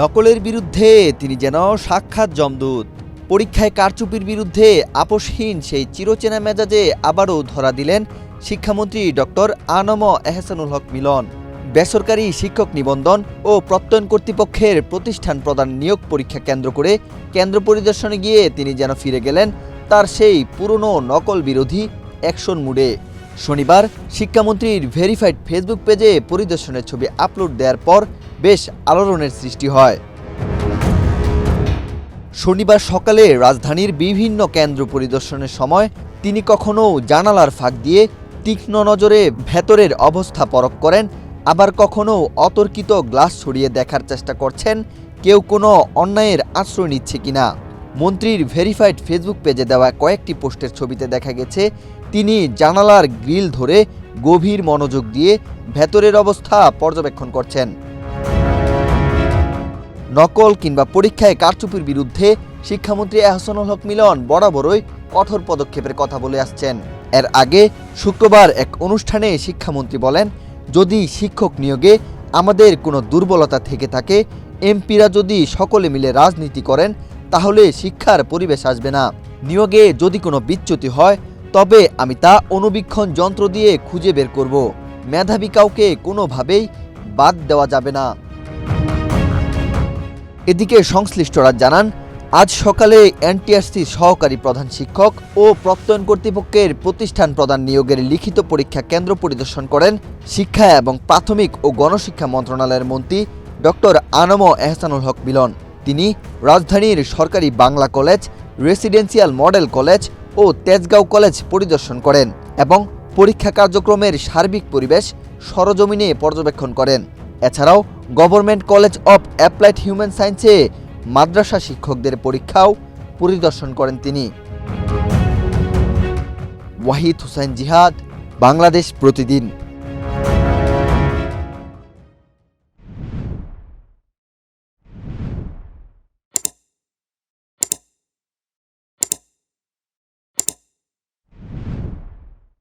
নকলের বিরুদ্ধে তিনি যেন সাক্ষাৎ যমদূত। পরীক্ষায় কারচুপির বিরুদ্ধে আপোষহীন সেই চিরচেনা মেজাজে আবারও ধরা দিলেন শিক্ষামন্ত্রী ডক্টর আনম এহসানুল হক মিলন। বেসরকারি শিক্ষক নিবন্ধন ও প্রত্যয়ন কর্তৃপক্ষের প্রতিষ্ঠান প্রদান নিয়োগ পরীক্ষা কেন্দ্র করে কেন্দ্র পরিদর্শনে গিয়ে তিনি যেন ফিরে গেলেন তার সেই পুরনো নকল বিরোধী অ্যাকশন মুডে। শনিবার শিক্ষামন্ত্রীর ভেরিফাইড ফেসবুক পেজে পরিদর্শনের ছবি আপলোড দেওয়ার পর বেশ আলোড়নের সৃষ্টি হয়। শনিবার সকালে রাজধানীর বিভিন্ন কেন্দ্র পরিদর্শনের সময় তিনি কখনো জানালার ফাঁক দিয়ে তীক্ষ্ণ নজরে ভেতরের অবস্থা পরখ করেন, আবার কখনো অতর্কিত গ্লাস ছড়িয়ে দেখার চেষ্টা করছেন কেউ কোনো অন্যায়ের আশ্রয় নিচ্ছে কিনা। মন্ত্রীর ভেরিফাইড ফেসবুক পেজে দেওয়া কয়েকটি পোস্টের ছবিতে দেখা গেছে তিনি জানালার গ্রিল ধরে গভীর মনোযোগ দিয়ে ভেতরের অবস্থা পর্যবেক্ষণ করছেন। নকল কিংবা পরীক্ষায় কারচুপির বিরুদ্ধে শিক্ষামন্ত্রী এহসানুল হক মিলন বরাবরই কঠোর পদক্ষেপের কথা বলে আসছেন। এর আগে শুক্রবার এক অনুষ্ঠানে শিক্ষামন্ত্রী বলেন, যদি শিক্ষক নিয়োগে আমাদের কোনো দুর্বলতা থেকে থাকে, এমপিরা যদি সকলে মিলে রাজনীতি করেন তাহলে শিক্ষার পরিবেশ আসবে না। নিয়োগে যদি কোনো বিচ্যুতি হয় তবে আমি তা অণুবীক্ষণ যন্ত্র দিয়ে খুঁজে বের করব। মেধাবী কাউকে কোনোভাবেই বাদ দেওয়া যাবে না। এদিকে সংশ্লিষ্টরা জানান, আজ সকালে এনটিআরসি সহকারী প্রধান শিক্ষক ও প্রত্যয়ন কর্তৃপক্ষের প্রতিষ্ঠান প্রদান নিয়োগের লিখিত পরীক্ষা কেন্দ্র পরিদর্শন করেন শিক্ষা এবং প্রাথমিক ও গণশিক্ষা মন্ত্রণালয়ের মন্ত্রী ডক্টর আনম এহসানুল হক মিলন। তিনি রাজধানীর সরকারি Bangla college, residential model college ও তেজগাঁও কলেজ পরিদর্শন করেন এবং পরীক্ষা কার্যক্রমের সার্বিক পরিবেশ সরজমিনে পর্যবেক্ষণ করেন। এছাড়াও government college of applied human সায়েন্সে মাদ্রাসা শিক্ষকদের পরীক্ষাও পরিদর্শন করেন তিনি। ওয়াহিদ হোসেন জিহাদ, বাংলাদেশ প্রতিদিন।